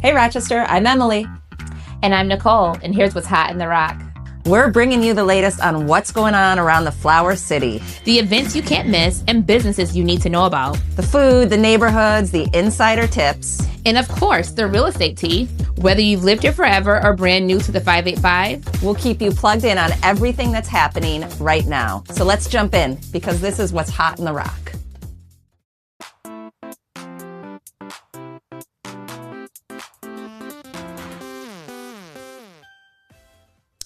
Hey Rochester, I'm Emily. And I'm Nicole, and here's what's hot in the Rock. We're bringing you the latest on what's going on around the Flower City. The events you can't miss and businesses you need to know about. The food, the neighborhoods, the insider tips. And of course, the real estate tea. Whether you've lived here forever or brand new to the 585. We'll keep you plugged in on everything that's happening right now. So let's jump in, because this is what's hot in the Rock.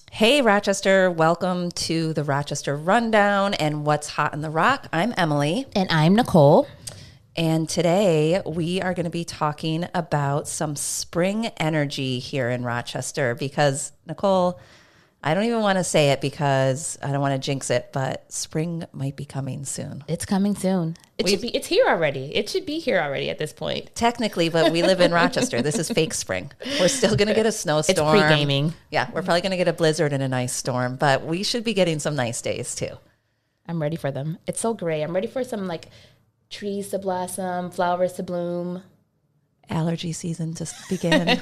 Hey Rochester, welcome to the Rochester Rundown and What's Hot in the Rock. I'm Emily. And I'm Nicole. And today we are going to be talking about some spring energy here in Rochester because, Nicole, I don't even want to say it because I don't want to jinx it, but spring might be coming soon. It's coming soon. It's here already. It should be here already at this point. Technically, but we live in Rochester. This is fake spring. We're still going to get a snowstorm. It's pre-gaming. Yeah, we're probably going to get a blizzard and a nice storm, but we should be getting some nice days too. I'm ready for them. It's so gray. I'm ready for some trees to blossom, flowers to bloom. Allergy season to begin.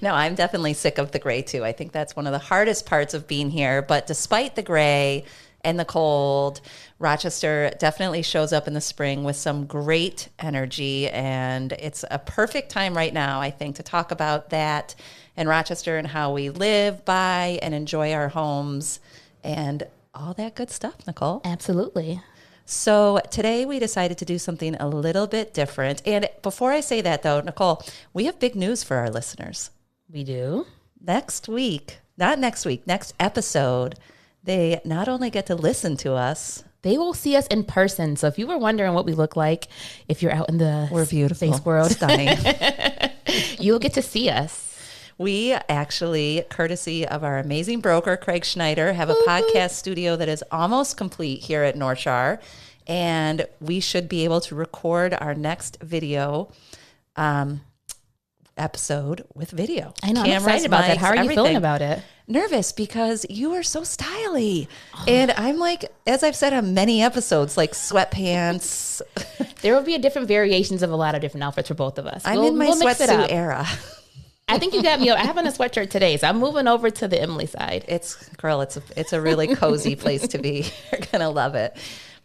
No, I'm definitely sick of the gray too. I think that's one of the hardest parts of being here. But despite the gray and the cold, Rochester definitely shows up in the spring with some great energy. And it's a perfect time right now, I think, to talk about that in Rochester and how we live by and enjoy our homes and all that good stuff, Nicole. Absolutely. So today we decided to do something a little bit different. And before I say that, though, Nicole, we have big news for our listeners. We do? Next episode, they not only get to listen to us, they will see us in person. So if you were wondering what we look like, if you're out in the we're beautiful, space world, stunning, you'll get to see us. We actually, courtesy of our amazing broker, Craig Schneider, have a podcast studio that is almost complete here at North Shore, and we should be able to record our next video episode with video. I know, I'm excited about that. How are you feeling about it? Nervous because you are so stylish. And I'm like, as I've said on many episodes, like sweatpants. There will be different variations of a lot of different outfits for both of us. I'm in my sweatsuit era. I think you got me. I have on a sweatshirt today, so I'm moving over to the Emily side. It's a really cozy place to be. You're gonna love it.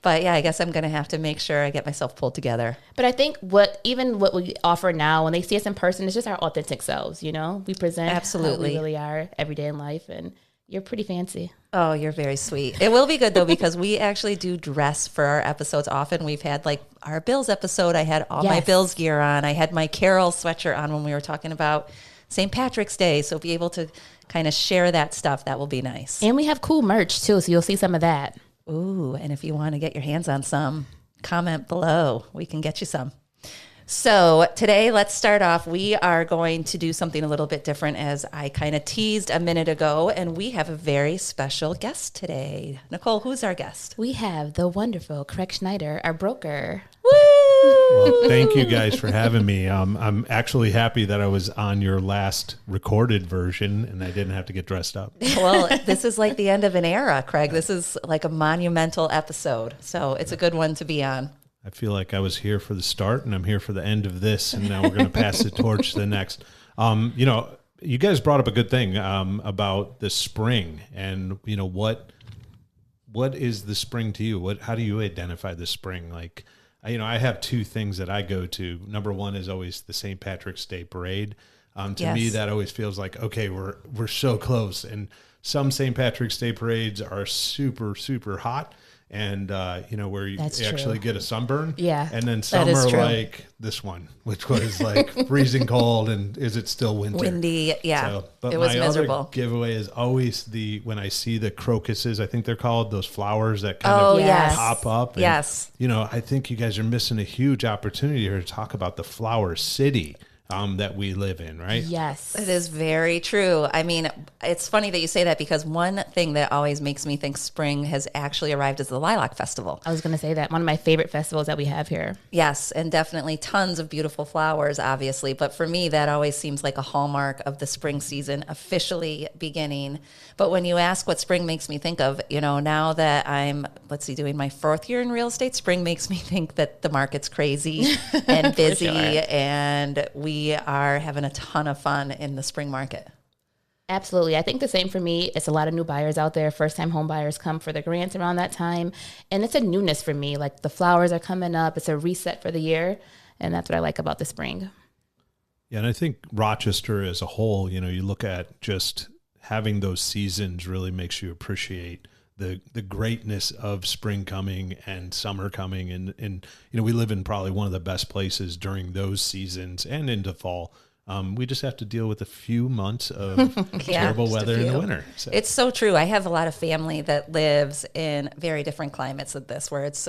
But yeah, I guess I'm gonna have to make sure I get myself pulled together. But I think what we offer now, when they see us in person, is just our authentic selves. You know, we present absolutely how we really are every day in life, and you're pretty fancy. Oh, you're very sweet. It will be good though because we actually do dress for our episodes often. We've had our Bills episode. I had all my Bills gear on. I had my Carol sweatshirt on when we were talking about St. Patrick's Day. So be able to kind of share that stuff. That will be nice. And we have cool merch too. So you'll see some of that. Ooh, and if you want to get your hands on some, comment below. We can get you some. So today, let's start off. We are going to do something a little bit different, as I kind of teased a minute ago, and we have a very special guest today. Nicole, who's our guest? We have the wonderful Craig Schneider, our broker. Woo! Well, thank you guys for having me. I'm actually happy that I was on your last recorded version and I didn't have to get dressed up. Well, this is like the end of an era, Craig. This is like a monumental episode, so it's a good one to be on. I feel like I was here for the start and I'm here for the end of this, and now we're going to pass the torch to the next. You guys brought up a good thing about the spring, and what is the spring to you? How do you identify the spring? I have two things that I go to. Number one is always the St. Patrick's Day parade. To me, that always feels like, okay, we're so close. And some St. Patrick's Day parades are super, super hot. And, where you actually get a sunburn. Yeah. And then some are like this one, which was like freezing cold. And is it still winter? Windy. Yeah. So, but it was miserable. Other giveaway is always when I see the crocuses, I think they're called, those flowers that kind of pop up. And, I think you guys are missing a huge opportunity here to talk about the Flower City that we live in, right? Yes. It is very true. I mean, it's funny that you say that because one thing that always makes me think spring has actually arrived is the Lilac Festival. I was going to say that. One of my favorite festivals that we have here. Yes, and definitely tons of beautiful flowers, obviously. But for me, that always seems like a hallmark of the spring season officially beginning. But when you ask what spring makes me think of, now that I'm, doing my fourth year in real estate, spring makes me think that the market's crazy and busy, and we we are having a ton of fun in the spring market. Absolutely. I think the same for me. It's a lot of new buyers out there. First-time home buyers come for the grants around that time. And it's a newness for me. Like the flowers are coming up. It's a reset for the year. And that's what I like about the spring. Yeah, and I think Rochester as a whole, you look at just having those seasons really makes you appreciate the greatness of spring coming and summer coming. And we live in probably one of the best places during those seasons and into fall. We just have to deal with a few months of terrible weather in the winter. So. It's so true. I have a lot of family that lives in very different climates of this, where it's,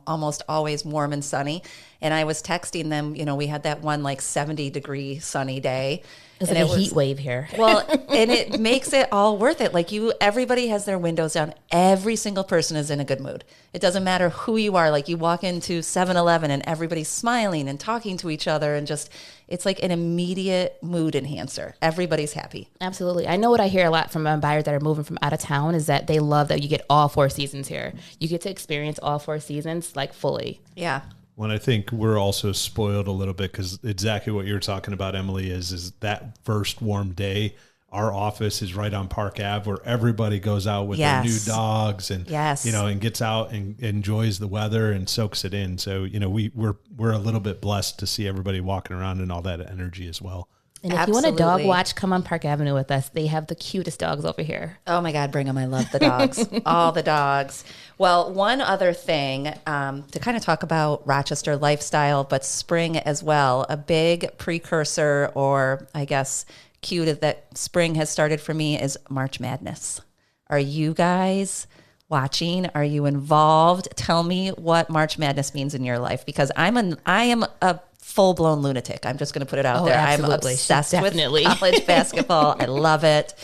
almost always warm and sunny. And I was texting them, we had that one 70-degree sunny day. It's like a heat wave here. Well, and it makes it all worth it. Everybody has their windows down. Every single person is in a good mood. It doesn't matter who you are. You walk into 7-Eleven and everybody's smiling and talking to each other, and just, it's like an immediate mood enhancer. Everybody's happy. Absolutely. I know what I hear a lot from buyers that are moving from out of town is that they love that you get all 4 seasons here. You get to experience all 4 seasons fully. Yeah. Well, I think we're also spoiled a little bit because exactly what you're talking about, Emily, is that first warm day. Our office is right on Park Ave, where everybody goes out with their new dogs and and gets out and enjoys the weather and soaks it in. So we're a little bit blessed to see everybody walking around and all that energy as well. And if you want a dog watch, come on Park Avenue with us. They have the cutest dogs over here. Oh, my God, bring them. I love the dogs. All the dogs. Well, one other thing to kind of talk about Rochester lifestyle, but spring as well, a big precursor, or I guess cue that spring has started for me, is March Madness. Are you guys watching? Are you involved? Tell me what March Madness means in your life, because I am a full-blown lunatic. I'm just going to put it out there. Absolutely. I'm obsessed with college basketball. I love it.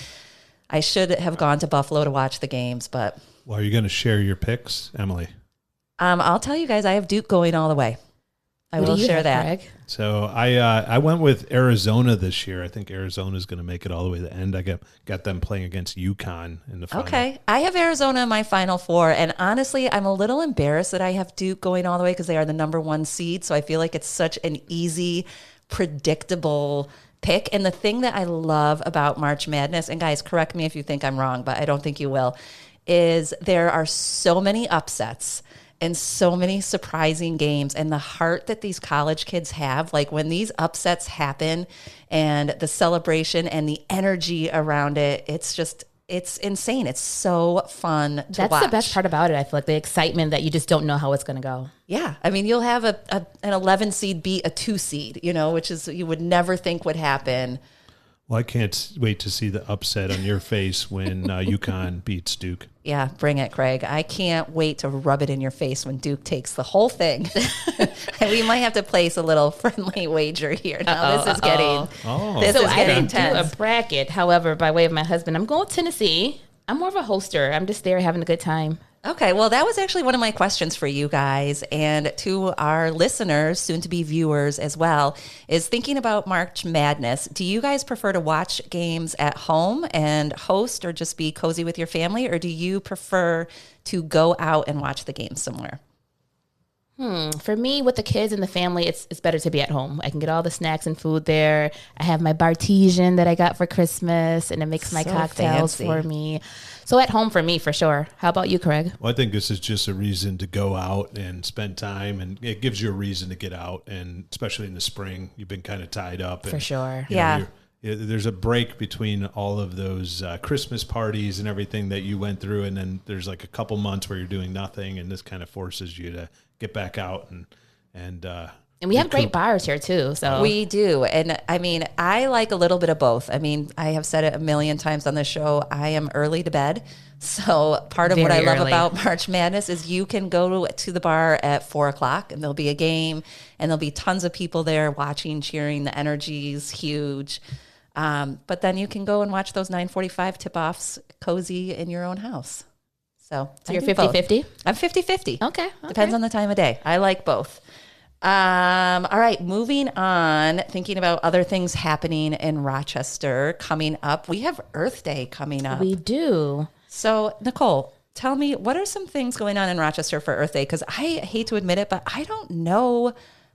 I should have gone to Buffalo to watch the games, but... Well, are you going to share your picks, Emily? I'll tell you guys, I have Duke going all the way. I will share that. Craig? So I went with Arizona this year. I think Arizona is going to make it all the way to the end. I got them playing against UConn in the final. Okay. I have Arizona in my Final Four, and honestly, I'm a little embarrassed that I have Duke going all the way because they are the number 1 seed, so I feel like it's such an easy, predictable pick. And the thing that I love about March Madness, and guys, correct me if you think I'm wrong, but I don't think you will, is there are so many upsets and so many surprising games, and the heart that these college kids have, when these upsets happen and the celebration and the energy around it, it's insane. It's so fun to watch. That's the best part about it. I feel like the excitement that you just don't know how it's going to go. Yeah. I mean, you'll have an 11 seed beat a 2 seed, which is, you would never think would happen. Well, I can't wait to see the upset on your face when UConn beats Duke. Yeah, bring it, Craig. I can't wait to rub it in your face when Duke takes the whole thing. We might have to place a little friendly wager here. Now, this is getting intense. Do a bracket. However, by way of my husband, I'm going Tennessee. I'm more of a hoster. I'm just there having a good time. Okay, well, that was actually one of my questions for you guys and to our listeners, soon-to-be viewers as well, is thinking about March Madness. Do you guys prefer to watch games at home and host, or just be cozy with your family, or do you prefer to go out and watch the game somewhere? For me, with the kids and the family, it's better to be at home. I can get all the snacks and food there. I have my Bartesian that I got for Christmas, and it makes my cocktails for me. So at home for me, for sure. How about you, Craig? Well, I think this is just a reason to go out and spend time, and it gives you a reason to get out, and especially in the spring, you've been kind of tied up. For sure. There's a break between all of those Christmas parties and everything that you went through, and then there's a couple months where you're doing nothing, and this kind of forces you to get back out and we have great bars here too. So we do. And I mean, I like a little bit of both. I mean, I have said it a million times on the show, I am early to bed. So part of what I love about March Madness is you can go to the bar at 4:00 and there'll be a game and there'll be tons of people there watching, cheering. The energy is huge. But then you can go and watch those 9:45 tip-offs cozy in your own house. So you're 50-50? I'm 50-50. Okay. Depends on the time of day. I like both. All right, moving on, thinking about other things happening in Rochester coming up. We have Earth Day coming up. We do. So, Nicole, tell me, what are some things going on in Rochester for Earth Day? Because I hate to admit it, but I don't know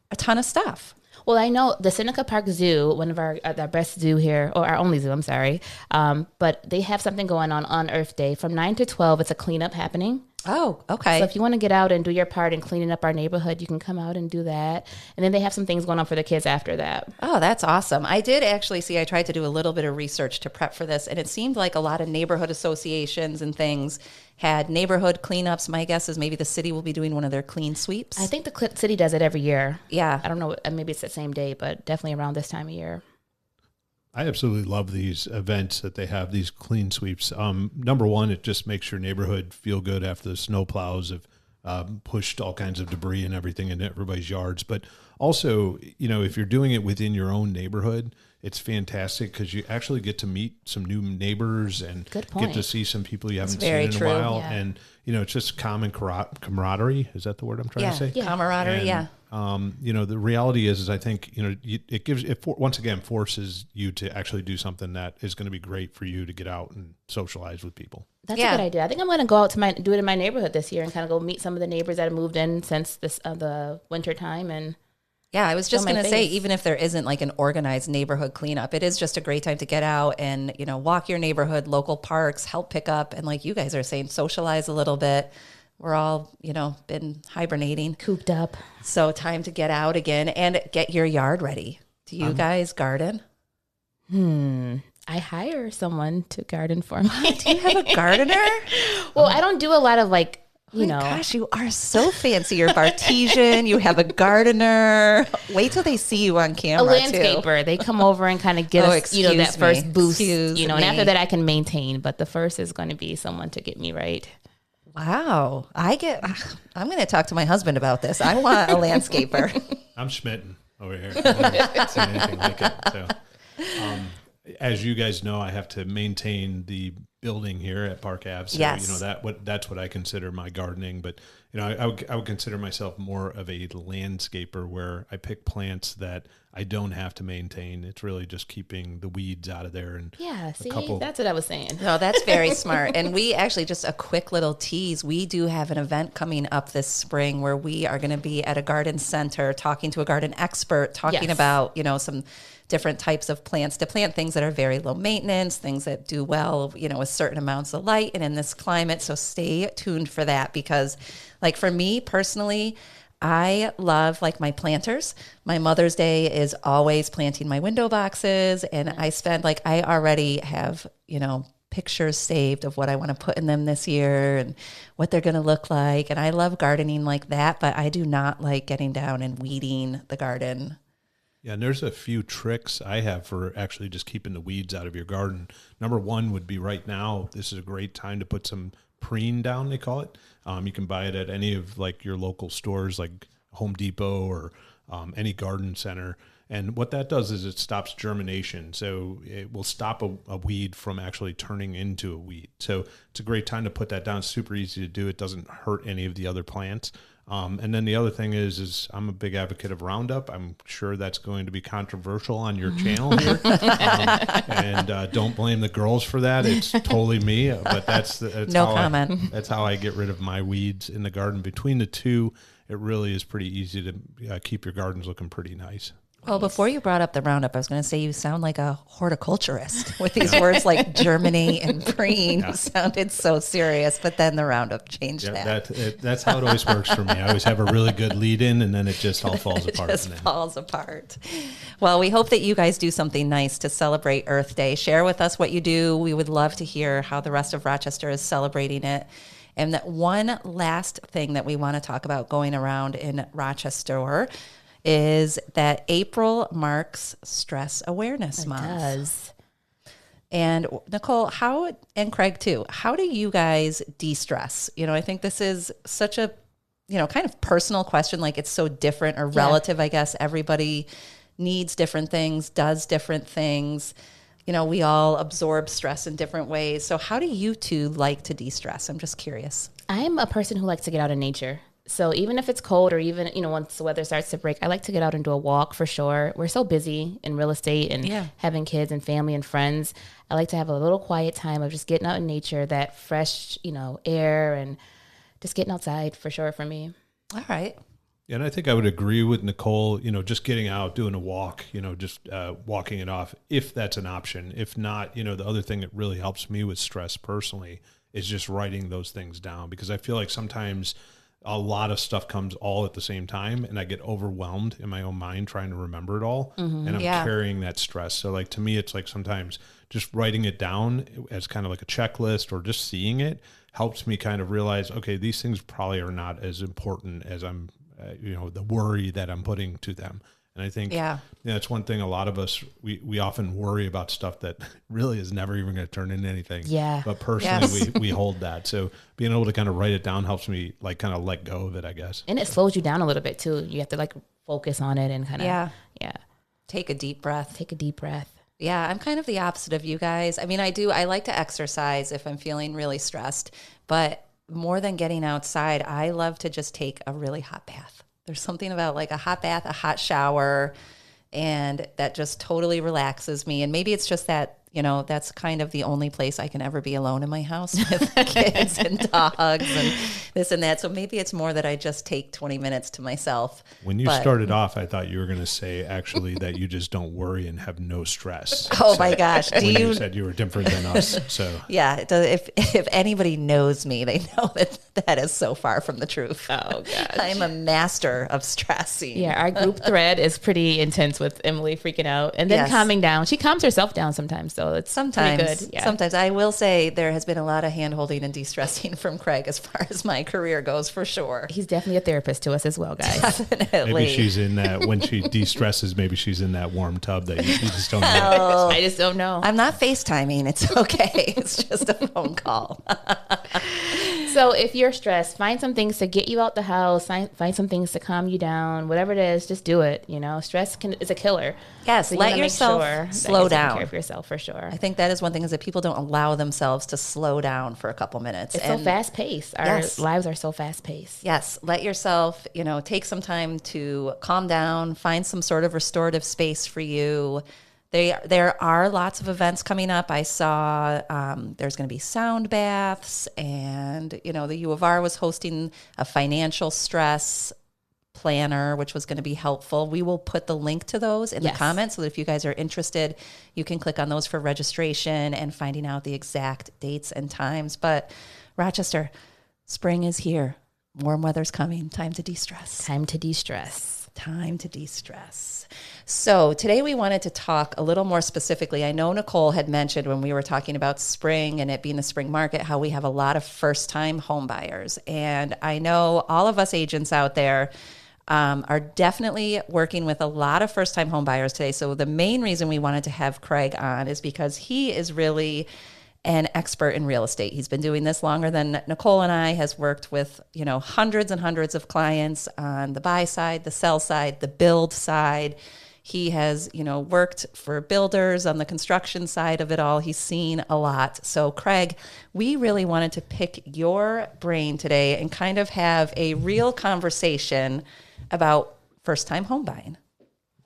a ton of stuff. Well, I know the Seneca Park Zoo, one of our best zoo here, or our only zoo, I'm sorry. But they have something going on Earth Day. From 9 to 12, it's a cleanup happening. Oh, okay. So if you want to get out and do your part in cleaning up our neighborhood, you can come out and do that. And then they have some things going on for the kids after that. Oh, that's awesome. I did actually see, I tried to do a little bit of research to prep for this, and it seemed like a lot of neighborhood associations and things had neighborhood cleanups. My guess is maybe the city will be doing one of their clean sweeps. I think the city does it every year. Yeah. I don't know. Maybe it's the same day, but definitely around this time of year. I absolutely love these events that they have, these clean sweeps. Number one, it just makes your neighborhood feel good after the snow plows have pushed all kinds of debris and everything in everybody's yards. But also, if you're doing it within your own neighborhood, it's fantastic because you actually get to meet some new neighbors and get to see some people you haven't seen in a while. Yeah. And, it's just common camaraderie. Is that the word I'm trying to say? Yeah, camaraderie, yeah. The reality is I think, it once again forces you to actually do something that is going to be great for you to get out and socialize with people. That's a good idea. I think I'm going to go out to do it in my neighborhood this year and kind of go meet some of the neighbors that have moved in since the winter time. And yeah, I was just going to say, even if there isn't like an organized neighborhood cleanup, it is just a great time to get out and, walk your neighborhood, local parks, help pick up. And like you guys are saying, socialize a little bit. We're all, been hibernating. Cooped up. So time to get out again and get your yard ready. Do you guys garden? I hire someone to garden for me. Do you have a gardener? Well, I don't do a lot of Gosh, you are so fancy. You're Bartesian. You have a gardener. Wait till they see you on camera. A landscaper. They come over and kind of get us, that first boost. And after that I can maintain. But the first is going to be someone to get me right. Wow. I'm going to talk to my husband about this. I want a landscaper. I'm smitten over here. I don't say anything like it. So, as you guys know, I have to maintain the building here at Park Ave. So, yes. That's what I consider my gardening. But, I would consider myself more of a landscaper where I pick plants that I don't have to maintain. It's really just keeping the weeds out of there. And that's what I was saying. No, that's very smart. And we actually, just a quick little tease, we do have an event coming up this spring where we are going to be at a garden center talking to a garden expert, talking about, some different types of plants, to plant things that are very low maintenance, things that do well, with certain amounts of light and in this climate. So stay tuned for that, because like for me personally, I love my planters. My Mother's Day is always planting my window boxes, and I spend I already have, pictures saved of what I want to put in them this year and what they're going to look like. And I love gardening like that, but I do not like getting down and weeding the garden. Yeah, and there's a few tricks I have for actually just keeping the weeds out of your garden. Number one would be right now, this is a great time to put some preen down, they call it. You can buy it at any of your local stores like Home Depot or any garden center. And what that does is it stops germination. So it will stop a weed from actually turning into a weed. So it's a great time to put that down. It's super easy to do. It doesn't hurt any of the other plants. And then the other thing is I'm a big advocate of Roundup. I'm sure that's going to be controversial on your channel here. And don't blame the girls for that. It's totally me. But that's no comment. That's how I get rid of my weeds in the garden. Between the two, it really is pretty easy to keep your gardens looking pretty nice. Well, before you brought up the Roundup, I was going to say you sound like a horticulturist with these words like germinate and preen. Yeah. Sounded so serious, but then the Roundup changed that. That's how it always works for me. I always have a really good lead in, and then it just all falls apart. It just falls apart. Well, we hope that you guys do something nice to celebrate Earth Day. Share with us what you do. We would love to hear how the rest of Rochester is celebrating it. And that one last thing that we want to talk about going around in Rochester is that April marks Stress Awareness Month. It does. And Nicole, and Craig too, how do you guys de-stress? I think this is such a, kind of personal question. It's so different or relative, I guess. Everybody needs different things, does different things. We all absorb stress in different ways. So how do you two like to de-stress? I'm just curious. I'm a person who likes to get out in nature. So even if it's cold or even, once the weather starts to break, I like to get out and do a walk for sure. We're so busy in real estate and having kids and family and friends. I like to have a little quiet time of just getting out in nature, that fresh, air, and just getting outside for sure for me. All right. And I think I would agree with Nicole, just getting out, doing a walk, just walking it off, if that's an option. If not, the other thing that really helps me with stress personally is just writing those things down, because I feel like sometimes a lot of stuff comes all at the same time and I get overwhelmed in my own mind trying to remember it all. And I'm carrying that stress. So like, to me, it's like sometimes just writing it down as kind of like a checklist or just seeing it helps me kind of realize, okay, these things probably are not as important as I'm the worry that I'm putting to them. And I think it's one thing, a lot of us, we often worry about stuff that really is never even going to turn into anything. Yeah. But personally, we hold that. So being able to kind of write it down helps me like kind of let go of it, I guess. And it slows you down a little bit too. You have to like focus on it and kind of, take a deep breath. Yeah, I'm kind of the opposite of you guys. I mean, I like to exercise if I'm feeling really stressed, but more than getting outside, I love to just take a really hot bath. There's something about like a hot bath, a hot shower, and that just totally relaxes me. And maybe it's just that, that's kind of the only place I can ever be alone in my house with kids and dogs and this and that. So maybe it's more that I just take 20 minutes to myself. When you started off, I thought you were going to say actually that you just don't worry and have no stress. Oh my gosh. You said you were different than us. So yeah, if anybody knows me, they know that is so far from the truth. Oh gosh. I'm a master of stressing. Yeah, our group thread is pretty intense with Emily freaking out and then calming down. She calms herself down sometimes, so it's sometimes pretty good. Yeah. Sometimes I will say there has been a lot of hand-holding and de-stressing from Craig as far as my career goes, for sure. He's definitely a therapist to us as well, guys. Definitely. Maybe she's in that, when she de-stresses, maybe she's in that warm tub that you just don't know. I just don't know. I'm not FaceTiming. It's okay. It's just a phone call. So if you're stressed, find some things to get you out the house, find some things to calm you down, whatever it is, just do it. Stress is a killer. Yes, so let yourself slow down. Take care of yourself for sure. I think that is one thing, is that people don't allow themselves to slow down for a couple minutes. It's so fast paced. Our lives are so fast paced. Yes. Let yourself, take some time to calm down, find some sort of restorative space for you. There are lots of events coming up. I saw there's going to be sound baths, and, the U of R was hosting a financial stress planner, which was going to be helpful. We will put the link to those in the comments, so that if you guys are interested, you can click on those for registration and finding out the exact dates and times. But Rochester, spring is here. Warm weather's coming. Time to de-stress. Time to de-stress. So today we wanted to talk a little more specifically. I know Nicole had mentioned when we were talking about spring and it being the spring market, how we have a lot of first-time home buyers. And I know all of us agents out there are definitely working with a lot of first-time home buyers today. So the main reason we wanted to have Craig on is because he is really an expert in real estate. He's been doing this longer than Nicole and I, has worked with, hundreds and hundreds of clients on the buy side, the sell side, the build side. He has, worked for builders on the construction side of it all. He's seen a lot. So Craig, we really wanted to pick your brain today and kind of have a real conversation about first-time home buying.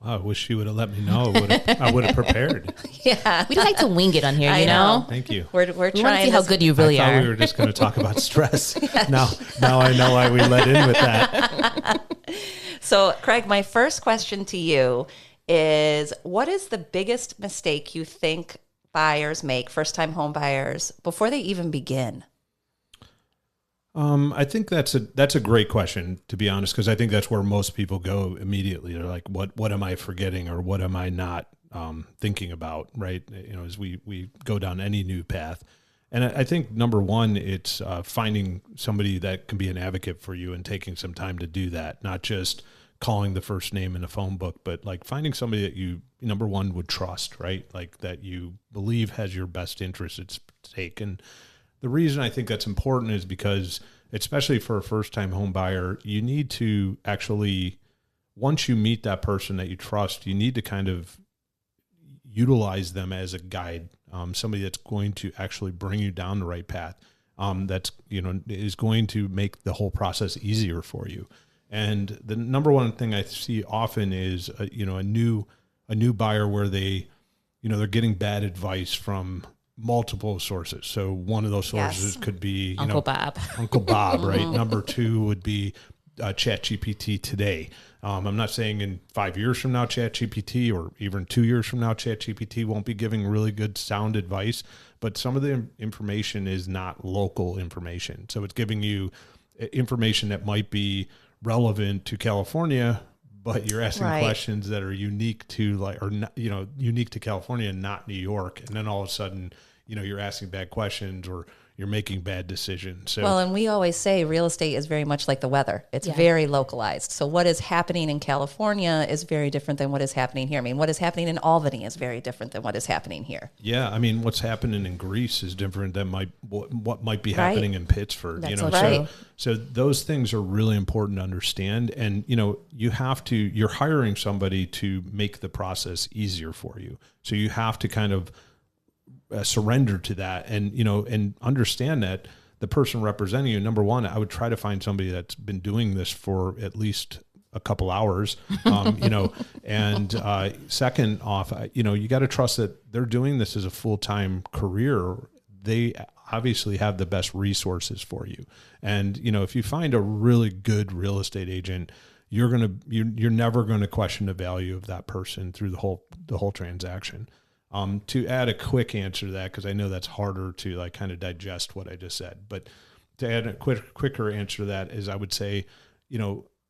I wish you would have let me know. I would have prepared. Yeah. We like to wing it on here, you know? Thank you. We're We want to trying see how good you really I thought are. we were just going to talk about stress. Now I know why we let in with that. So, Craig, my first question to you is, what is the biggest mistake you think buyers make, first-time home buyers, before they even begin? I think that's a great question, to be honest, because I think that's where most people go immediately. They're like, what am I forgetting, or what am I not thinking about, right? As we go down any new path. And I think number one, it's finding somebody that can be an advocate for you and taking some time to do that, not just calling the first name in a phone book, but like finding somebody that you, number one, would trust, right? Like that you believe has your best interest at stake. And the reason I think that's important is because, especially for a first-time home buyer, you need to actually, once you meet that person that you trust, you need to kind of utilize them as a guide, somebody that's going to actually bring you down the right path, that's, is going to make the whole process easier for you. And the number one thing I see often is, a new buyer where they, they're getting bad advice from multiple sources. So one of those sources could be, Uncle Bob, right? Number two would be ChatGPT today. I'm not saying in 5 years from now, ChatGPT, or even 2 years from now, ChatGPT won't be giving really good sound advice, but some of the information is not local information. So it's giving you information that might be relevant to California, but you're asking questions that are unique to unique to California and not New York. And then all of a sudden, you're asking bad questions or you're making bad decisions. So, well, and we always say real estate is very much like the weather. It's very localized. So what is happening in California is very different than what is happening here. I mean, what is happening in Albany is very different than what is happening here. Yeah, I mean, what's happening in Greece is different than what might be happening in Pittsburgh. That's right. So those things are really important to understand. And, you're hiring somebody to make the process easier for you. So you have to kind of surrender to that and understand that the person representing you, number one, I would try to find somebody that's been doing this for at least a couple hours, and second off, you got to trust that they're doing this as a full-time career. They obviously have the best resources for you. And, if you find a really good real estate agent, you're never going to question the value of that person through the whole transaction. To add a quick answer to that, because I know that's harder to kind of digest what I just said, but to add a quicker answer to that is I would say,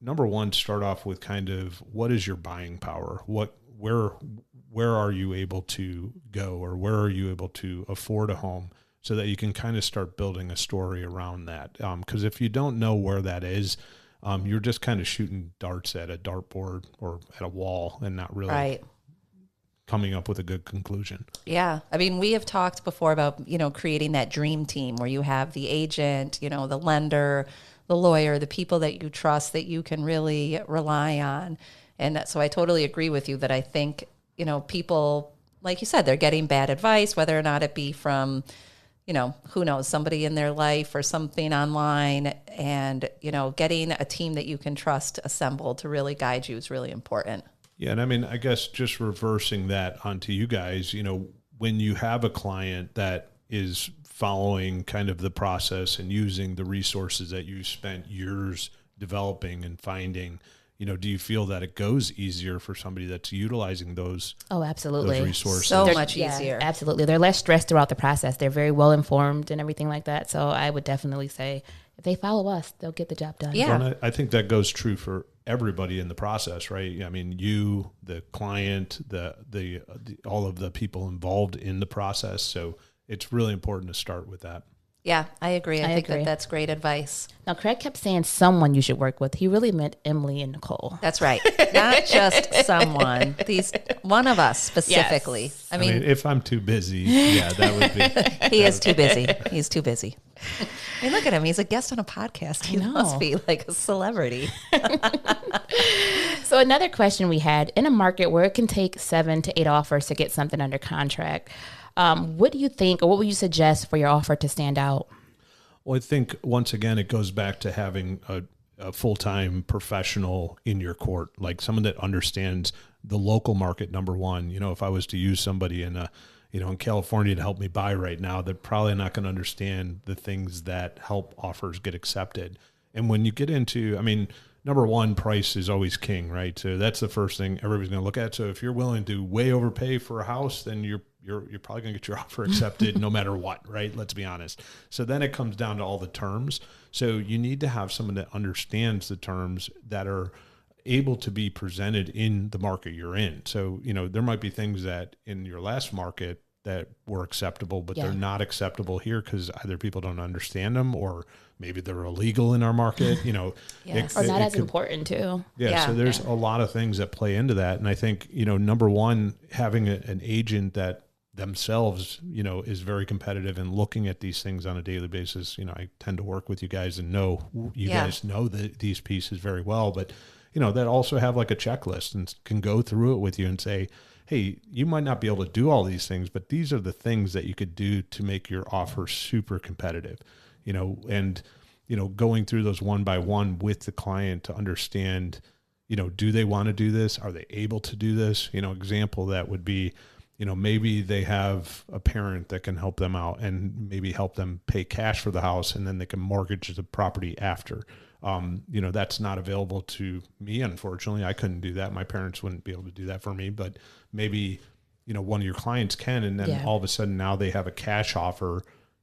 number one, start off with kind of what is your buying power? Where are you able to go, or where are you able to afford a home, so that you can kind of start building a story around that. Because if you don't know where that is, you're just kind of shooting darts at a dartboard or at a wall and not really coming up with a good conclusion. Yeah. I mean, we have talked before about, creating that dream team where you have the agent, the lender, the lawyer, the people that you trust, that you can really rely on. And so I totally agree with you that I think, people, like you said, they're getting bad advice, whether or not it be from, who knows, somebody in their life or something online, and, getting a team that you can trust assembled to really guide you is really important. Yeah, and I mean, I guess just reversing that onto you guys, when you have a client that is following kind of the process and using the resources that you spent years developing and finding, do you feel that it goes easier for somebody that's utilizing those? Oh, absolutely. Those resources. So much easier. Yeah, absolutely. They're less stressed throughout the process. They're very well informed and everything like that. So I would definitely say if they follow us, they'll get the job done. Yeah. Well, I think that goes true for everybody in the process, right? I mean, you, the client, the all of the people involved in the process. So it's really important to start with that. Yeah, I agree. I think that's great advice. Now, Craig kept saying someone you should work with. He really meant Emily and Nicole. That's right. Not just someone. One of us specifically. Yes. I mean, if I'm too busy, that would be. He is too busy. He's too busy. I mean, look at him. He's a guest on a podcast. He must be like a celebrity. So another question we had, in a market where it can take 7 to 8 offers to get something under contract, what do you think, or what would you suggest for your offer to stand out? Well, I think once again, it goes back to having a full-time professional in your court, like someone that understands the local market. Number one, if I was to use somebody in in California to help me buy right now, they're probably not going to understand the things that help offers get accepted. And when you get into, number one, price is always king, right? So that's the first thing everybody's going to look at. So if you're willing to way overpay for a house, then you're probably going to get your offer accepted no matter what, right? Let's be honest. So then it comes down to all the terms. So you need to have someone that understands the terms that are able to be presented in the market you're in. So, there might be things that in your last market that were acceptable, but they're not acceptable here because either people don't understand them, or maybe they're illegal in our market, Yes. Or not as important too. Yeah. So there's a lot of things that play into that. And I think, number one, having an agent that themselves, is very competitive and looking at these things on a daily basis. I tend to work with you guys and know you guys know these pieces very well, but that also have like a checklist and can go through it with you and say, hey, you might not be able to do all these things, but these are the things that you could do to make your offer super competitive, and, going through those one by one with the client to understand, do they want to do this? Are they able to do this? Example that would be, maybe they have a parent that can help them out and maybe help them pay cash for the house, and then they can mortgage the property after. That's not available to me. Unfortunately, I couldn't do that. My parents wouldn't be able to do that for me, but maybe, one of your clients can, and then all of a sudden now they have a cash offer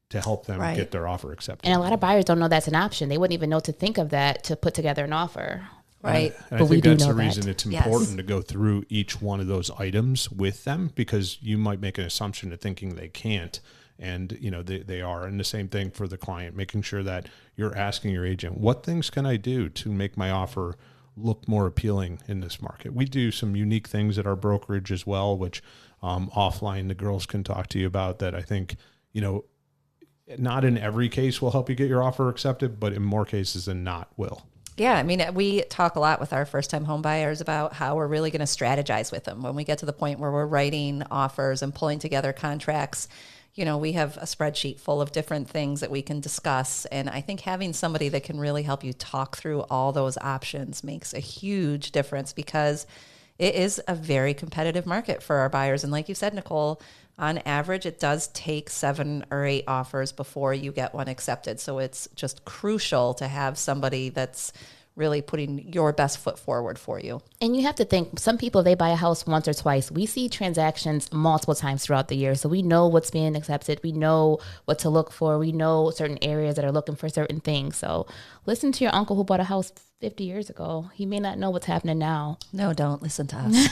to help them get their offer accepted. And a lot of buyers don't know that's an option. They wouldn't even know to think of that to put together an offer. Right. And I think that's the reason it's important to go through each one of those items with them, because you might make an assumption of thinking they can't. And, they are. And the same thing for the client, making sure that you're asking your agent, what things can I do to make my offer look more appealing in this market? We do some unique things at our brokerage as well, which offline the girls can talk to you about, that I think, not in every case will help you get your offer accepted, but in more cases than not will. Yeah, I mean, we talk a lot with our first-time home buyers about how we're really going to strategize with them. When we get to the point where we're writing offers and pulling together contracts, we have a spreadsheet full of different things that we can discuss. And I think having somebody that can really help you talk through all those options makes a huge difference, because it is a very competitive market for our buyers. And like you said, Nicole, on average, it does take 7 or 8 offers before you get one accepted. So it's just crucial to have somebody that's really putting your best foot forward for you. And you have to think, some people, they buy a house once or twice. We see transactions multiple times throughout the year. So we know what's being accepted. We know what to look for. We know certain areas that are looking for certain things. So listen to your uncle who bought a house 50 years ago. He may not know what's happening now. No, don't listen to us.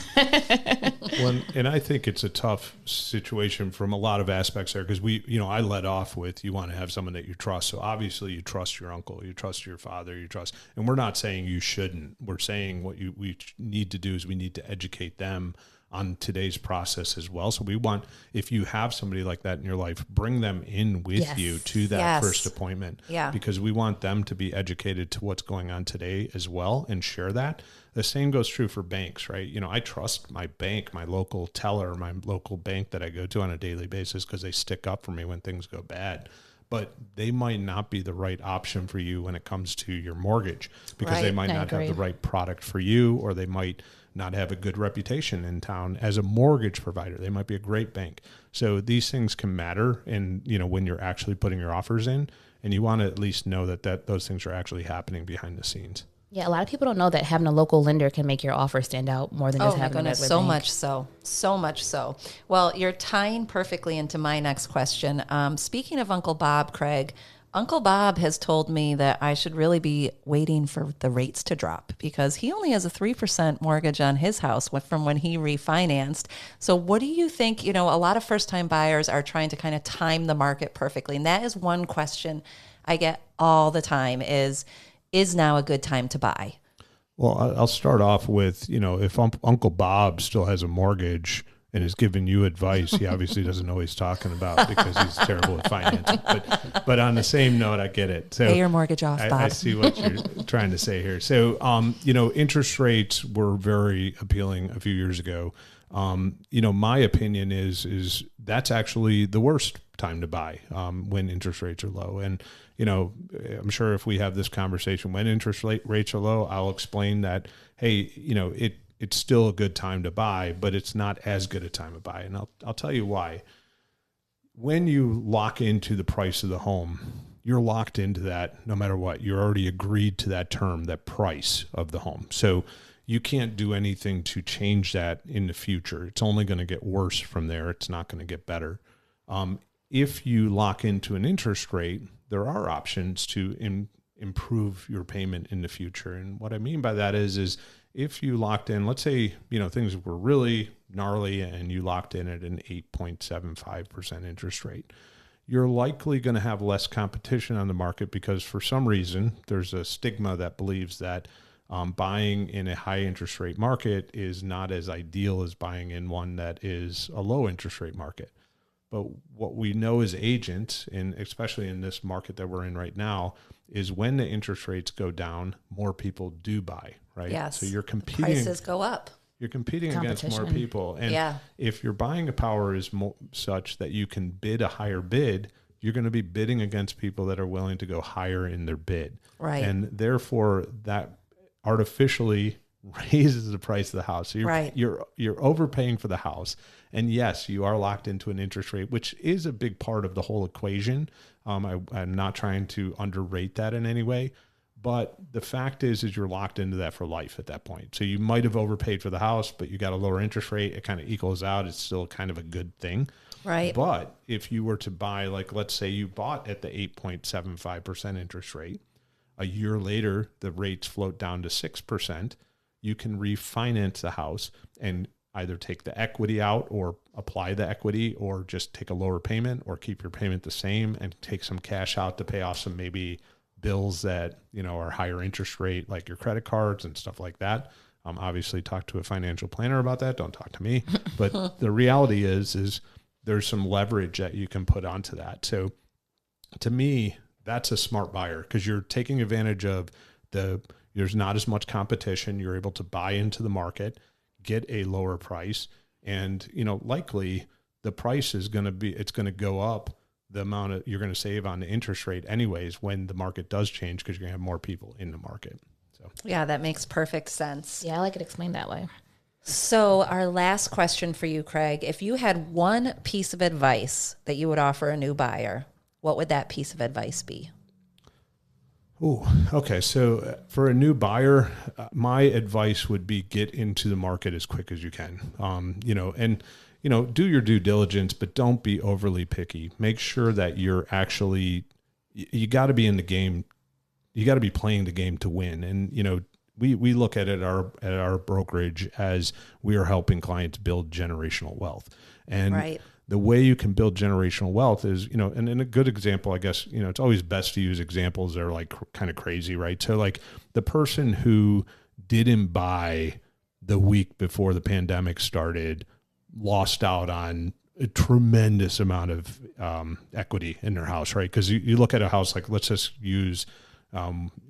Well, and I think it's a tough situation from a lot of aspects there, because I led off with, you want to have someone that you trust. So obviously you trust your uncle, you trust your father, and we're not saying you shouldn't. We're saying what we need to do is we need to educate them on today's process as well. So we want, if you have somebody like that in your life, bring them in with you to that first appointment, because we want them to be educated to what's going on today as well, and share that. The same goes true for banks, right? I trust my bank, my local teller, my local bank that I go to on a daily basis, because they stick up for me when things go bad. But they might not be the right option for you when it comes to your mortgage, because they might not have the right product for you, or they might not have a good reputation in town as a mortgage provider. They might be a great bank. So these things can matter. And, when you're actually putting your offers in, and you want to at least know that those things are actually happening behind the scenes. Yeah, a lot of people don't know that having a local lender can make your offer stand out more than just having a regular bank. So much so. Well, you're tying perfectly into my next question. Speaking of Uncle Bob, Craig, Uncle Bob has told me that I should really be waiting for the rates to drop, because he only has a 3% mortgage on his house from when he refinanced. So what do you think? A lot of first-time buyers are trying to kind of time the market perfectly. And that is one question I get all the time is now a good time to buy? Well, I'll start off with, if Uncle Bob still has a mortgage and is giving you advice, he obviously doesn't know what he's talking about, because he's terrible at financing. But on the same note, I get it. So pay your mortgage off, Bob. I see what you're trying to say here. So, interest rates were very appealing a few years ago. My opinion is that's actually the worst time to buy when interest rates are low. And, I'm sure if we have this conversation when interest rates are low, I'll explain that, hey, it's still a good time to buy, but it's not as good a time to buy. And I'll tell you why. When you lock into the price of the home, you're locked into that no matter what. You're already agreed to that term, that price of the home. So you can't do anything to change that in the future. It's only going to get worse from there. It's not going to get better. If you lock into an interest rate, there are options to improve your payment in the future. And what I mean by that is if you locked in, let's say, things were really gnarly and you locked in at an 8.75% interest rate, you're likely going to have less competition on the market, because for some reason there's a stigma that believes that buying in a high interest rate market is not as ideal as buying in one that is a low interest rate market. But what we know as agents, and especially in this market that we're in right now, is when the interest rates go down, more people do buy, right? Yes. So you're competing. Prices go up. You're competing against more people. And if your buying power is such that you can bid a higher bid, you're going to be bidding against people that are willing to go higher in their bid. Right. And therefore that artificially raises the price of the house. So you're overpaying for the house. And yes, you are locked into an interest rate, which is a big part of the whole equation. I'm not trying to underrate that in any way, But the fact is you're locked into that for life at that point. So you might have overpaid for the house, but you got a lower interest rate. It kind of equals out. It's still kind of a good thing. Right. But if you were to buy, like, let's say you bought at the 8.75% interest rate, a year later, the rates float down to 6%, you can refinance the house and either take the equity out or apply the equity, or just take a lower payment or keep your payment the same and take some cash out to pay off some maybe bills that, you know, are higher interest rate, like your credit cards and stuff like that. Obviously talk to a financial planner about that. Don't talk to me. But the reality is there's some leverage that you can put onto that. So to me, that's a smart buyer, because you're taking advantage of there's not as much competition. You're able to buy into the market, get a lower price. And, you know, likely the price is going to go up the amount you're going to save on the interest rate anyways, when the market does change, because you're going to have more people in the market. So, yeah, that makes perfect sense. Yeah, I like it explained that way. So our last question for you, Craig, if you had one piece of advice that you would offer a new buyer, what would that piece of advice be? Oh, okay. So for a new buyer, my advice would be get into the market as quick as you can. Do your due diligence, but don't be overly picky. Make sure that you're actually, you got to be in the game. You got to be playing the game to win. And, you know, we look at it at our brokerage as we are helping clients build generational wealth. And right. The way you can build generational wealth is, you know, and a good example, I guess, you know, it's always best to use examples that are like kind of crazy, right? So like the person who didn't buy the week before the pandemic started lost out on a tremendous amount of equity in their house, right? Because you look at a house, like let's just use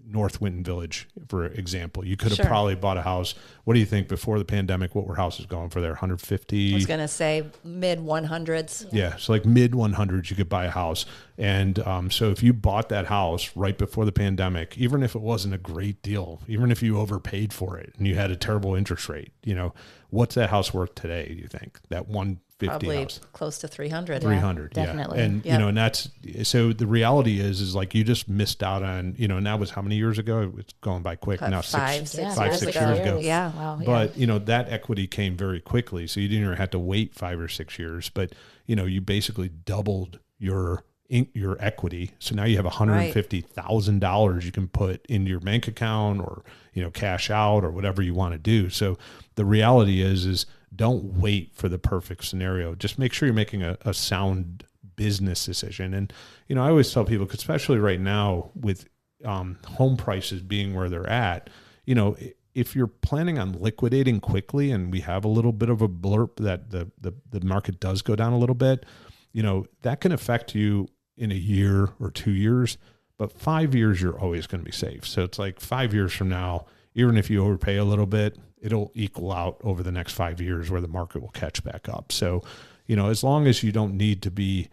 North Winton Village, for example. You could have probably bought a house. What do you think before the pandemic? What were houses going for there? 150? I was going to say mid 100s. Yeah. So like mid 100s, you could buy a house. And so if you bought that house right before the pandemic, even if it wasn't a great deal, even if you overpaid for it and you had a terrible interest rate, you know, what's that house worth today, do you think? That 150 probably house? Close to 300. 300, yeah, definitely. And, you know, and that's, so the reality is like you just missed out on, you know, and that was how many years ago? It's going by quick. Now 6 years ago. ago. Yeah. Wow. But, you know, that equity came very quickly. So you didn't even have to wait 5 or 6 years, but, you know, you basically doubled your equity. So now you have $150,000 you can put into your bank account, or, you know, cash out, or whatever you want to do. So the reality is don't wait for the perfect scenario. Just make sure you're making a sound business decision. And, you know, I always tell people, especially right now with home prices being where they're at, you know, if you're planning on liquidating quickly, and we have a little bit of a blurb that the market does go down a little bit, you know, that can affect you in a year or 2 years, but 5 years, you're always going to be safe. So it's like 5 years from now, even if you overpay a little bit, it'll equal out over the next 5 years where the market will catch back up. So, you know, as long as you don't need to be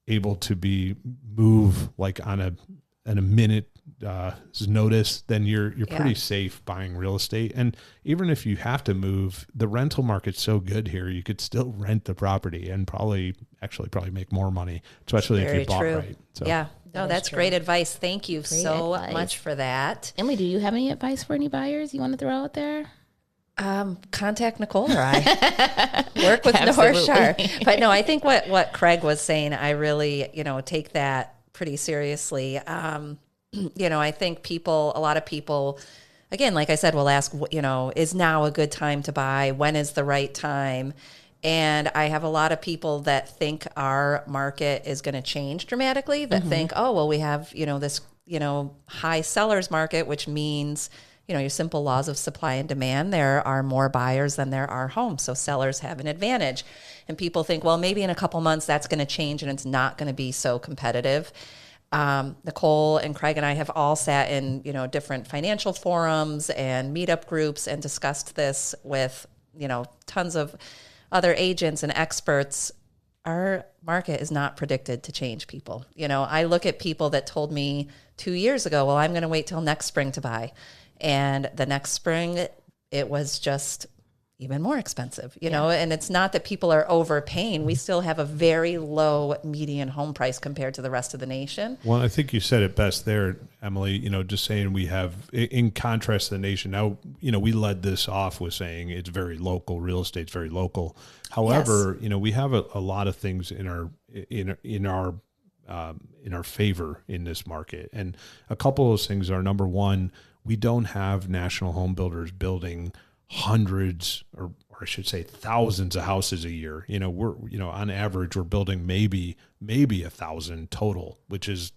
able to move like on a minute notice, then you're pretty safe buying real estate. And even if you have to move, the rental market's so good here, you could still rent the property and probably make more money, especially if you bought right. So. Yeah. No, that's great advice. Thank you so advice. much for that. Emily, do you have any advice for any buyers you want to throw out there? Contact Nicole or I. Work with North Shore. But no, I think what Craig was saying, I really, you know, take that pretty seriously. You know, I think a lot of people, again, like I said, will ask, you know, is now a good time to buy? When is the right time? And I have a lot of people that think our market is going to change dramatically, that think, oh, well, we have, you know, this, you know, high sellers market, which means, you know, your simple laws of supply and demand, there are more buyers than there are homes. So sellers have an advantage. And people think, well, maybe in a couple months that's going to change and it's not going to be so competitive. Nicole and Craig and I have all sat in, you know, different financial forums and meetup groups and discussed this with, you know, tons of other agents and experts. Our market is not predicted to change, people. You know, I look at people that told me 2 years ago, well, I'm going to wait till next spring to buy. And the next spring, it was just, even more expensive, you know, and it's not that people are overpaying. We still have a very low median home price compared to the rest of the nation. Well, I think you said it best there, Emily, you know, just saying we have, in contrast to the nation now, you know, we led this off with saying it's very local, real estate's very local. However, you know, we have a lot of things in our favor in this market. And a couple of those things are, number one, we don't have national home builders building hundreds or I should say thousands of houses a year. You know, on average, we're building maybe 1,000 total, which is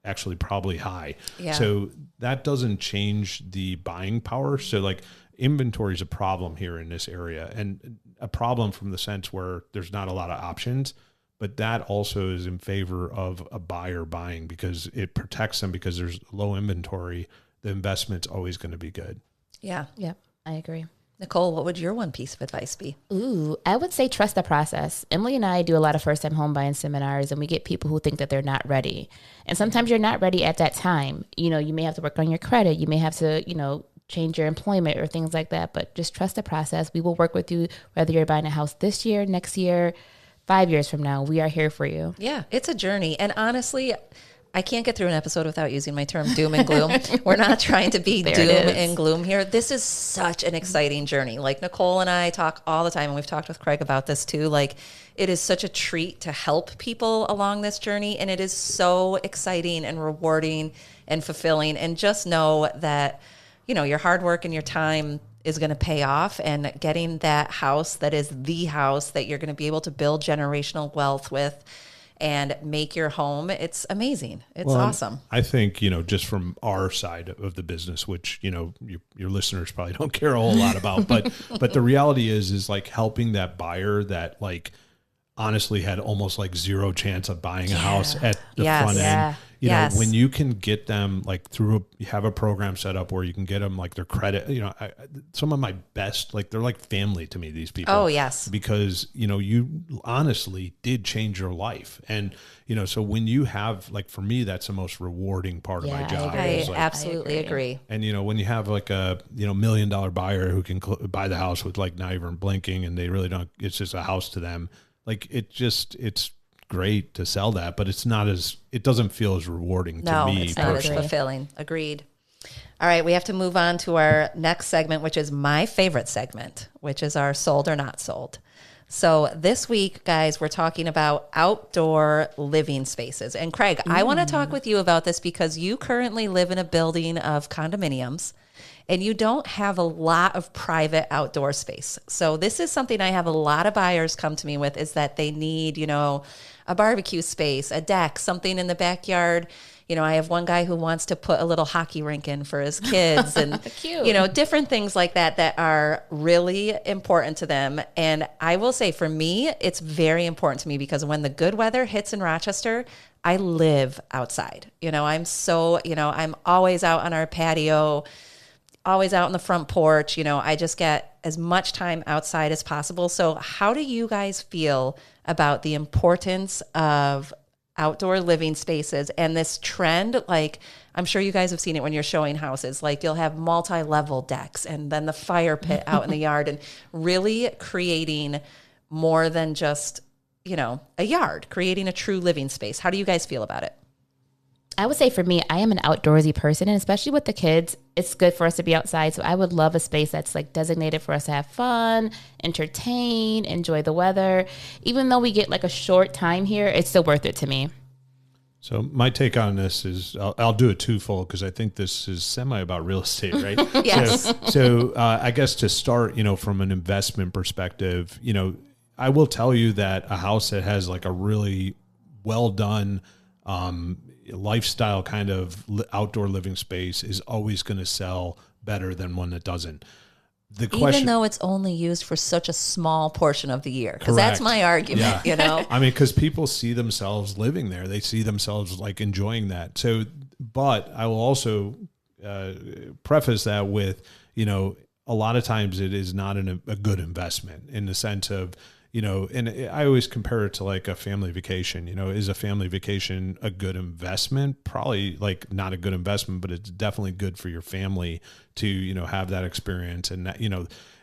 actually probably high. Yeah. So that doesn't change the buying power. So like inventory is a problem here in this area, and a problem from the sense where there's not a lot of options, but that also is in favor of a buyer buying because it protects them because there's low inventory. The investment's always going to be good. Yeah. Yeah. I agree. Nicole, what would your one piece of advice be? Ooh, I would say trust the process. Emily and I do a lot of first-time home buying seminars, and we get people who think that they're not ready. And sometimes you're not ready at that time. You know, you may have to work on your credit. You may have to, you know, change your employment or things like that. But just trust the process. We will work with you whether you're buying a house this year, next year, 5 years from now. We are here for you. Yeah, it's a journey. And honestly, I can't get through an episode without using my term doom and gloom. We're not trying to be doom and gloom here. This is such an exciting journey. Like Nicole and I talk all the time, and we've talked with Craig about this too. Like, it is such a treat to help people along this journey. And it is so exciting and rewarding and fulfilling. And just know that, you know, your hard work and your time is going to pay off, and getting that house that is the house that you're going to be able to build generational wealth with and make your home. It's amazing. It's awesome. I think, you know, just from our side of the business, which, you know, your listeners probably don't care a whole lot about, but the reality is like helping that buyer that like honestly had almost like zero chance of buying a house at the front end. You know, when you can get them like you have a program set up where you can get them like their credit, you know, some of my best, like they're like family to me, these people. Oh, yes. Because, you know, you honestly did change your life. And, you know, so when you have, like, for me, that's the most rewarding part of my job. I absolutely agree. And, you know, when you have like a, you know, $1 million buyer who can buy the house with like not even blinking, and they really don't, it's just a house to them. Like it's great to sell that, but it doesn't feel as rewarding to me. No, it's not as fulfilling. Agreed. All right, we have to move on to our next segment, which is my favorite segment, which is our sold or not sold. So this week, guys, we're talking about outdoor living spaces. And Craig, I want to talk with you about this because you currently live in a building of condominiums, and you don't have a lot of private outdoor space. So this is something I have a lot of buyers come to me with, is that they need, you know, a barbecue space, a deck, something in the backyard. You know, I have one guy who wants to put a little hockey rink in for his kids and, you know, different things like that are really important to them. And I will say for me, it's very important to me because when the good weather hits in Rochester, I live outside. You know, I'm always out on our patio, always out on the front porch. You know, I just get as much time outside as possible. So how do you guys feel about the importance of outdoor living spaces and this trend? Like, I'm sure you guys have seen it when you're showing houses, like you'll have multi-level decks and then the fire pit out in the yard, and really creating more than just, you know, a yard, creating a true living space. How do you guys feel about it? I would say for me, I am an outdoorsy person, and especially with the kids, it's good for us to be outside. So I would love a space that's like designated for us to have fun, entertain, enjoy the weather. Even though we get like a short time here, it's still worth it to me. So my take on this is I'll do it twofold because I think this is semi about real estate, right? Yes. So I guess to start, you know, from an investment perspective, you know, I will tell you that a house that has like a really well done lifestyle kind of outdoor living space is always going to sell better than one that doesn't. Even though it's only used for such a small portion of the year, because that's my argument, you know? I mean, because people see themselves living there. They see themselves like enjoying that. So, but I will also preface that with, you know, a lot of times it is not a good investment in the sense of, and I always compare it to like a family vacation. Is a family vacation a good investment? Probably like not a good investment, but it's definitely good for your family to, have that experience, and that,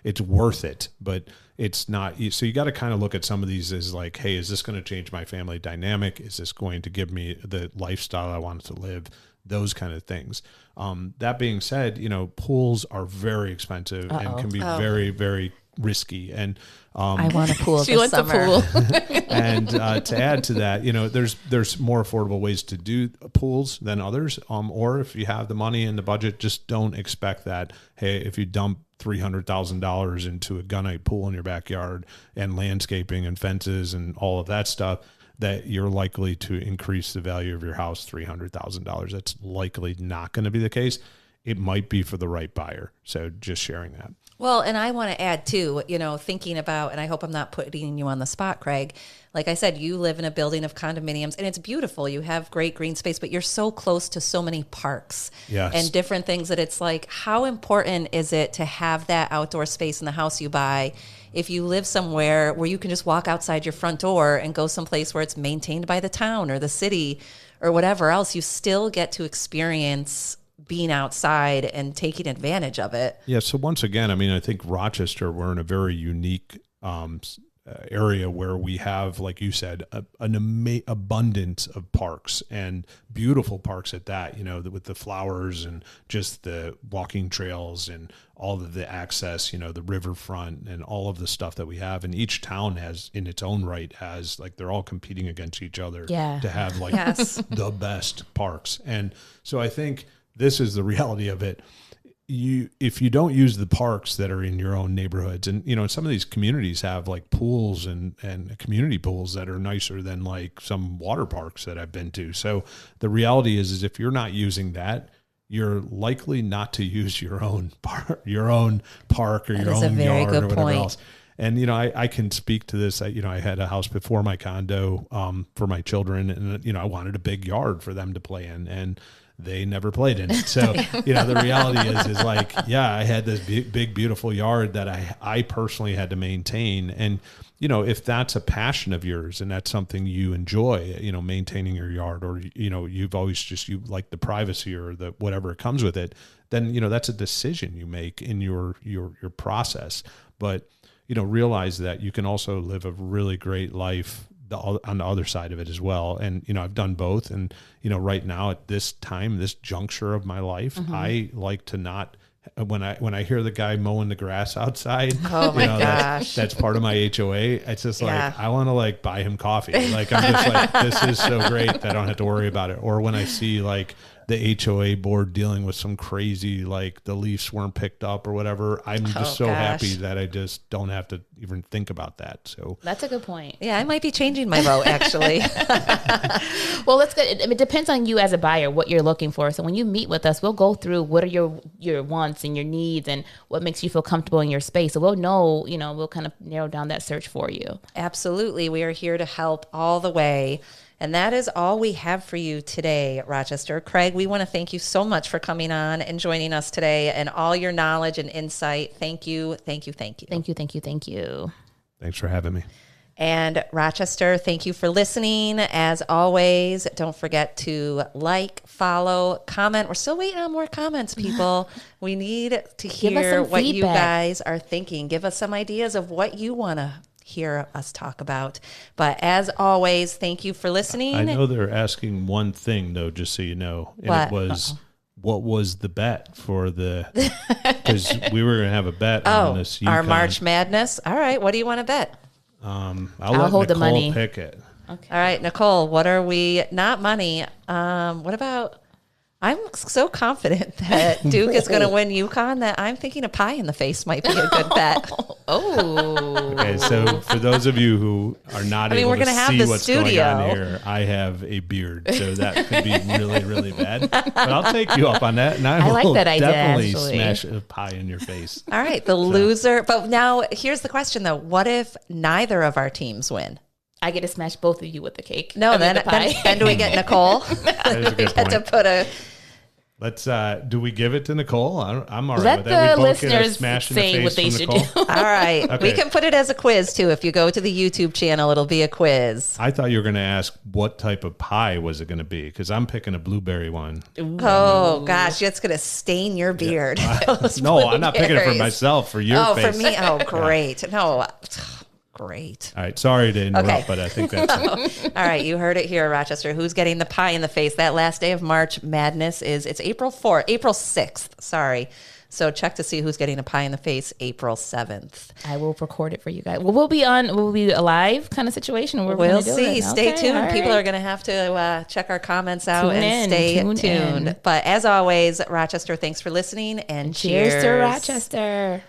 it's worth it, but it's not. So you got to kind of look at some of these as like, hey, is this going to change my family dynamic? Is this going to give me the lifestyle I want to live? Those kind of things. That being said, pools are very expensive and can be very, very risky. And I want a pool. She wants a pool. And to add to that, there's more affordable ways to do pools than others. Or if you have the money and the budget, just don't expect that. Hey, if you dump $300,000 into a gunite pool in your backyard and landscaping and fences and all of that stuff, that you're likely to increase the value of your house $300,000. That's likely not going to be the case. It might be for the right buyer. So just sharing that. Well, and I want to add too, thinking about, and I hope I'm not putting you on the spot, Craig. Like I said, you live in a building of condominiums and it's beautiful. You have great green space, but you're so close to so many parks and different things that it's like, how important is it to have that outdoor space in the house you buy? If you live somewhere where you can just walk outside your front door and go someplace where it's maintained by the town or the city or whatever else, you still get to experience being outside and taking advantage of it. Yeah. So once again, I think Rochester, we're in a very unique area where we have, like you said, an abundance of parks and beautiful parks at that, with the flowers and just the walking trails and all of the access, the riverfront and all of the stuff that we have. And each town has in its own right has like, they're all competing against each other to have like the best parks. And so I think this is the reality of it. If you don't use the parks that are in your own neighborhoods, and some of these communities have like pools and community pools that are nicer than like some water parks that I've been to. So the reality is if you're not using that, you're likely not to use your own park or your own yard or whatever else. And, I can speak to this. I had a house before my condo for my children, and, I wanted a big yard for them to play in, and they never played in it. So, the reality is like, I had this big, beautiful yard that I personally had to maintain. And, if that's a passion of yours and that's something you enjoy, maintaining your yard, or, you've always you like the privacy or the whatever comes with it, then, that's a decision you make in your process. But, realize that you can also live a really great life on the other side of it as well. And, I've done both. And, right now at this time, this juncture of my life, I like to not, when I hear the guy mowing the grass outside, oh my gosh, that's part of my HOA. It's just like, I want to like buy him coffee. Like, I'm just like, this is so great that I don't have to worry about it. Or when I see like the HOA board dealing with some crazy, like the leaves weren't picked up or whatever, I'm just happy that I just don't have to even think about that. So that's a good point. Yeah, I might be changing my vote actually. Well, that's good. It depends on you as a buyer, what you're looking for. So when you meet with us, we'll go through what are your wants and your needs and what makes you feel comfortable in your space. So we'll know, we'll kind of narrow down that search for you. Absolutely. We are here to help all the way. And that is all we have for you today, Rochester. Craig, we want to thank you so much for coming on and joining us today and all your knowledge and insight. Thank you. Thank you. Thank you. Thank you. Thank you. Thank you. Thanks for having me. And Rochester, thank you for listening. As always, don't forget to like, follow, comment. We're still waiting on more comments, people. We need to hear what you guys are thinking. Give us some ideas of what you want to hear us talk about. But as always, thank you for listening. I know they're asking one thing though, just so you know, and it was what was the bet for the, because we were going to have a bet on this our March Madness. All right, what do you want to bet? I'll let hold Nicole the money. Pick it. Okay. All right, Nicole, what are we? Not money. What about? I'm so confident that Duke is going to win UConn that I'm thinking a pie in the face might be a good bet. Okay, so for those of you who are not able to see what's going on here, I have a beard, so that could be really, really bad. But I'll take you up on that, and I will like that definitely idea, smash a pie in your face. All right, the loser. But now here's the question, though. What if neither of our teams win? I get to smash both of you with the cake. No, then do we get Nicole? That is a good to put a... Let's. Do we give it to Nicole? I'm all right Let with that. the We both get a listeners smash in the say face what they from should Nicole. do. All right. Okay. We can put it as a quiz, too. If you go to the YouTube channel, it'll be a quiz. I thought you were going to ask what type of pie was it going to be, because I'm picking a blueberry one. Oh, gosh. That's going to stain your beard. No, I'm not picking it for blueberries. myself, for your face. For me? Oh, great. No. Great. All right. Sorry to interrupt, Okay. but I think that's it. All right, you heard it here, Rochester. Who's getting the pie in the face? That last day of March Madness it's April 6th. Sorry. So check to see who's getting a pie in the face April 7th. I will record it for you guys. Well, we'll be a live kind of situation. Where We'll do see. it. Stay Okay, tuned. all People right. are going to have to check our comments out and Tune stay tuned. in. But as always, Rochester, thanks for listening and Cheers to Rochester.